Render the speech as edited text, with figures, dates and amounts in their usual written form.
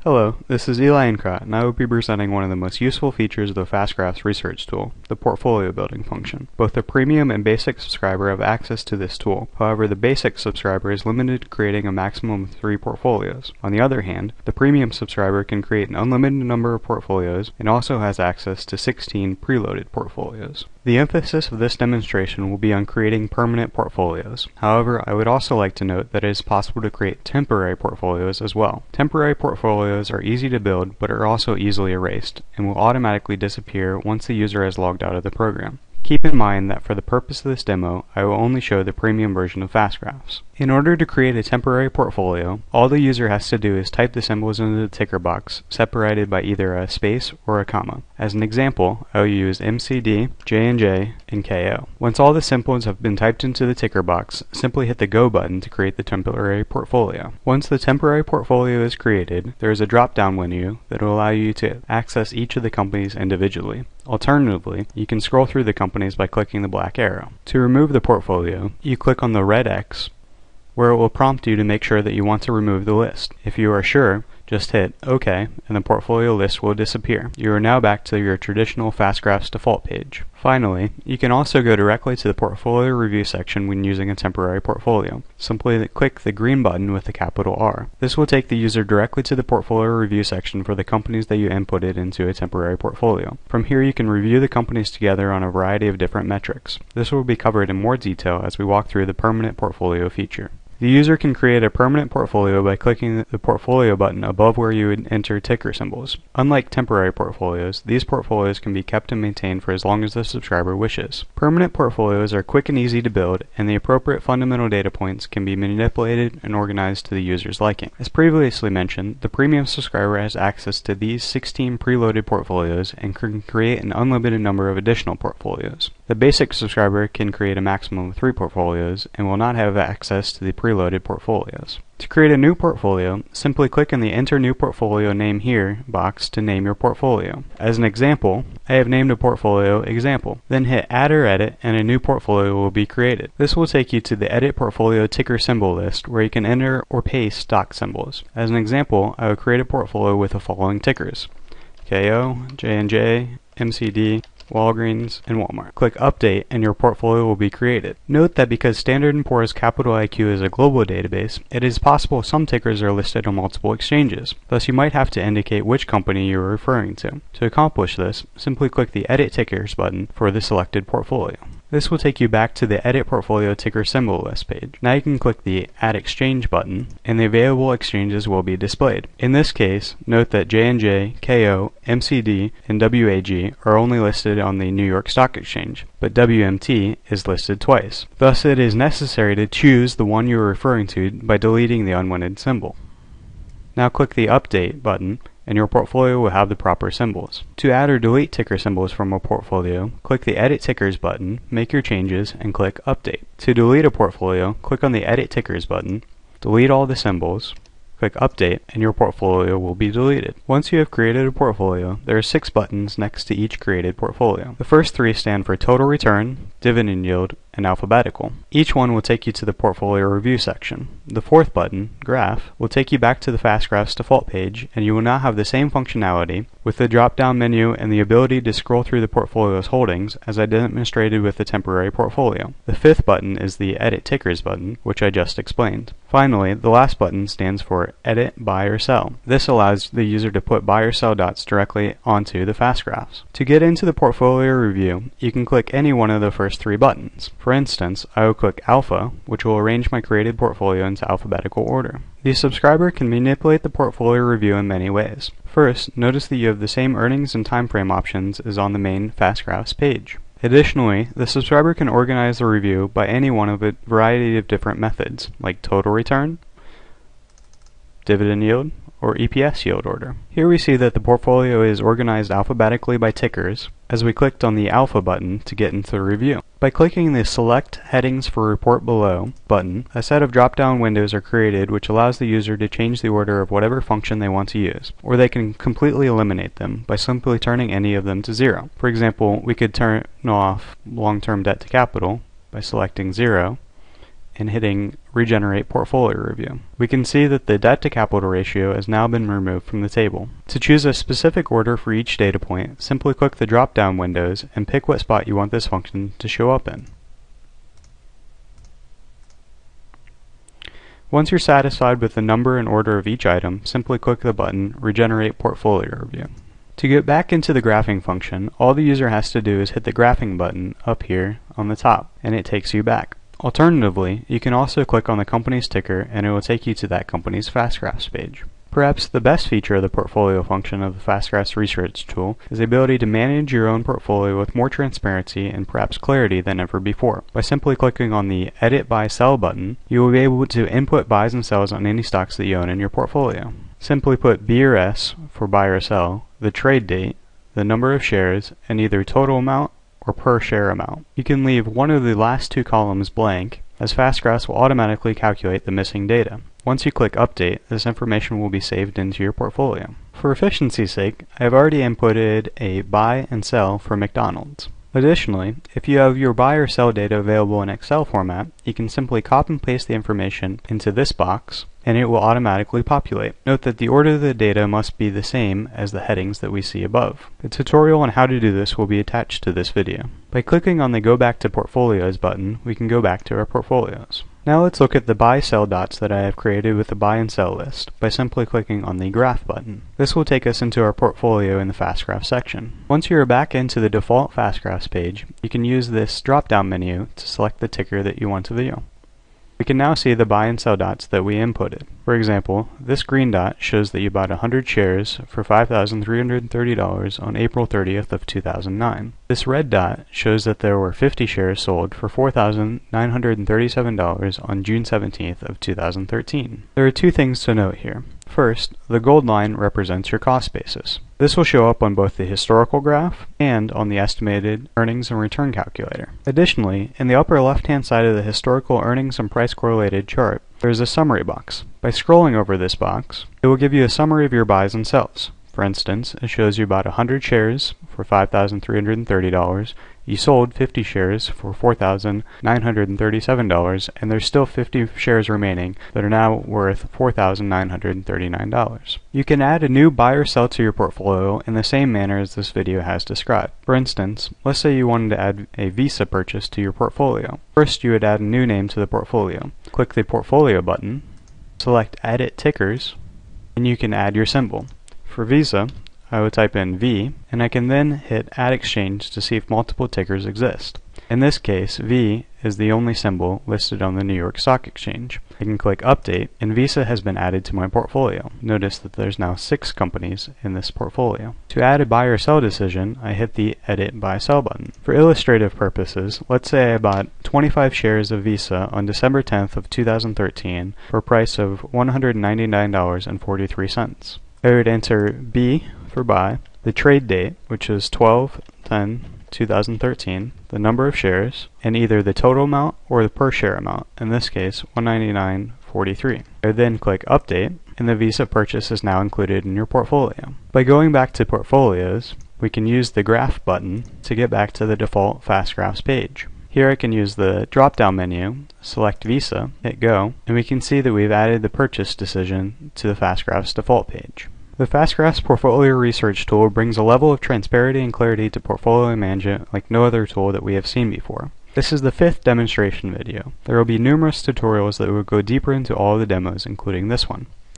Hello, this is Eli Encrot, and I will be presenting one of the most useful features of the FastGraphs research tool, the portfolio building function. Both the premium and basic subscriber have access to this tool. However, the basic subscriber is limited to creating a maximum of 3 portfolios. On the other hand, the premium subscriber can create an unlimited number of portfolios and also has access to 16 preloaded portfolios. The emphasis of this demonstration will be on creating permanent portfolios. However, I would also like to note that it is possible to create temporary portfolios as well. Temporary portfolios are easy to build, but are also easily erased, and will automatically disappear once the user has logged out of the program. Keep in mind that for the purpose of this demo, I will only show the premium version of FastGraphs. In order to create a temporary portfolio, all the user has to do is type the symbols into the ticker box, separated by either a space or a comma. As an example, I will use MCD, J&J, and KO. Once all the symbols have been typed into the ticker box, simply hit the Go button to create the temporary portfolio. Once the temporary portfolio is created, there is a drop-down menu that will allow you to access each of the companies individually. Alternatively, you can scroll through the companies by clicking the black arrow. To remove the portfolio, you click on the red X, where it will prompt you to make sure that you want to remove the list. If you are sure, just hit OK, and the portfolio list will disappear. You are now back to your traditional FastGraphs default page. Finally, you can also go directly to the portfolio review section when using a temporary portfolio. Simply click the green button with a capital R. This will take the user directly to the portfolio review section for the companies that you inputted into a temporary portfolio. From here you can review the companies together on a variety of different metrics. This will be covered in more detail as we walk through the permanent portfolio feature. The user can create a permanent portfolio by clicking the portfolio button above where you would enter ticker symbols. Unlike temporary portfolios, these portfolios can be kept and maintained for as long as the subscriber wishes. Permanent portfolios are quick and easy to build, and the appropriate fundamental data points can be manipulated and organized to the user's liking. As previously mentioned, the premium subscriber has access to these 16 preloaded portfolios and can create an unlimited number of additional portfolios. The basic subscriber can create a maximum of 3 portfolios and will not have access to the preloaded portfolios. To create a new portfolio, simply click in the Enter New Portfolio Name Here box to name your portfolio. As an example, I have named a portfolio Example. Then hit Add or Edit and a new portfolio will be created. This will take you to the Edit Portfolio Ticker Symbol list where you can enter or paste stock symbols. As an example, I will create a portfolio with the following tickers: KO, J&J, MCD, Walgreens, and Walmart. Click Update and your portfolio will be created. Note that because Standard & Poor's Capital IQ is a global database, it is possible some tickers are listed on multiple exchanges. Thus you might have to indicate which company you are referring to. To accomplish this, simply click the Edit Tickers button for the selected portfolio. This will take you back to the Edit Portfolio Ticker Symbol list page. Now you can click the Add Exchange button, and the available exchanges will be displayed. In this case, note that J&J, KO, MCD, and WAG are only listed on the New York Stock Exchange, but WMT is listed twice. Thus it is necessary to choose the one you are referring to by deleting the unwanted symbol. Now click the Update button, and your portfolio will have the proper symbols. To add or delete ticker symbols from a portfolio, click the Edit Tickers button, make your changes, and click Update. To delete a portfolio, click on the Edit Tickers button, delete all the symbols, click Update, and your portfolio will be deleted. Once you have created a portfolio, there are 6 buttons next to each created portfolio. The first 3 stand for Total Return, Dividend Yield, and Alphabetical. Each one will take you to the portfolio review section. The 4th button, Graph, will take you back to the FastGraphs default page, and you will now have the same functionality with the drop-down menu and the ability to scroll through the portfolio's holdings as I demonstrated with the temporary portfolio. The 5th button is the Edit Tickers button, which I just explained. Finally, the last button stands for Edit, Buy, or Sell. This allows the user to put buy or sell dots directly onto the FastGraphs. To get into the portfolio review, you can click any one of the first 3 buttons. For instance, I will click Alpha, which will arrange my created portfolio into alphabetical order. The subscriber can manipulate the portfolio review in many ways. First, notice that you have the same earnings and time frame options as on the main FastGraphs page. Additionally, the subscriber can organize the review by any one of a variety of different methods, like total return, dividend yield, or EPS yield order. Here we see that the portfolio is organized alphabetically by tickers, as we clicked on the Alpha button to get into the review. By clicking the Select Headings for Report Below button, a set of drop-down windows are created which allows the user to change the order of whatever function they want to use, or they can completely eliminate them by simply turning any of them to 0. For example, we could turn off long-term debt to capital by selecting 0, and hitting Regenerate Portfolio Review. We can see that the debt to capital ratio has now been removed from the table. To choose a specific order for each data point, simply click the drop-down windows and pick what spot you want this function to show up in. Once you're satisfied with the number and order of each item, simply click the button Regenerate Portfolio Review. To get back into the graphing function, all the user has to do is hit the graphing button up here on the top, and it takes you back. Alternatively, you can also click on the company's ticker and it will take you to that company's FastGraphs page. Perhaps the best feature of the portfolio function of the FastGraphs research tool is the ability to manage your own portfolio with more transparency and perhaps clarity than ever before. By simply clicking on the Edit Buy Sell button, you will be able to input buys and sells on any stocks that you own in your portfolio. Simply put B or S for buy or sell, the trade date, the number of shares, and either total amount or per share amount. You can leave one of the last two columns blank, as FastGraphs will automatically calculate the missing data. Once you click Update, this information will be saved into your portfolio. For efficiency's sake, I have already inputted a buy and sell for McDonald's. Additionally, if you have your buy or sell data available in Excel format, you can simply copy and paste the information into this box, and it will automatically populate. Note that the order of the data must be the same as the headings that we see above. The tutorial on how to do this will be attached to this video. By clicking on the Go Back to Portfolios button, we can go back to our portfolios. Now let's look at the buy-sell dots that I have created with the buy and sell list by simply clicking on the Graph button. This will take us into our portfolio in the FastGraphs section. Once you are back into the default FastGraphs page, you can use this drop-down menu to select the ticker that you want to view. We can now see the buy and sell dots that we inputted. For example, this green dot shows that you bought 100 shares for $5,330 on April 30th of 2009. This red dot shows that there were 50 shares sold for $4,937 on June 17th of 2013. There are two things to note here. First, the gold line represents your cost basis. This will show up on both the historical graph and on the estimated earnings and return calculator. Additionally, in the upper left-hand side of the historical earnings and price correlated chart, there is a summary box. By scrolling over this box, it will give you a summary of your buys and sells. For instance, it shows you bought 100 shares for $5,330, you sold 50 shares for $4,937, and there's still 50 shares remaining that are now worth $4,939. You can add a new buy or sell to your portfolio in the same manner as this video has described. For instance, let's say you wanted to add a Visa purchase to your portfolio. First, you would add a new name to the portfolio. Click the Portfolio button, select Edit Tickers, and you can add your symbol. For Visa, I would type in V, and I can then hit Add Exchange to see if multiple tickers exist. In this case, V is the only symbol listed on the New York Stock Exchange. I can click Update, and Visa has been added to my portfolio. Notice that there's now 6 companies in this portfolio. To add a buy or sell decision, I hit the Edit Buy Sell button. For illustrative purposes, let's say I bought 25 shares of Visa on December 10th of 2013 for a price of $199.43. I would enter B for buy, the trade date, which is 12/10/2013, the number of shares, and either the total amount or the per share amount, in this case $199.43. I would then click Update, and the Visa purchase is now included in your portfolio. By going back to Portfolios, we can use the Graph button to get back to the default FastGraphs page. Here I can use the drop-down menu, select Visa, hit Go, and we can see that we've added the purchase decision to the FastGraphs default page. The FastGraphs Portfolio Research tool brings a level of transparency and clarity to portfolio management like no other tool that we have seen before. This is the 5th demonstration video. There will be numerous tutorials that will go deeper into all the demos, including this one.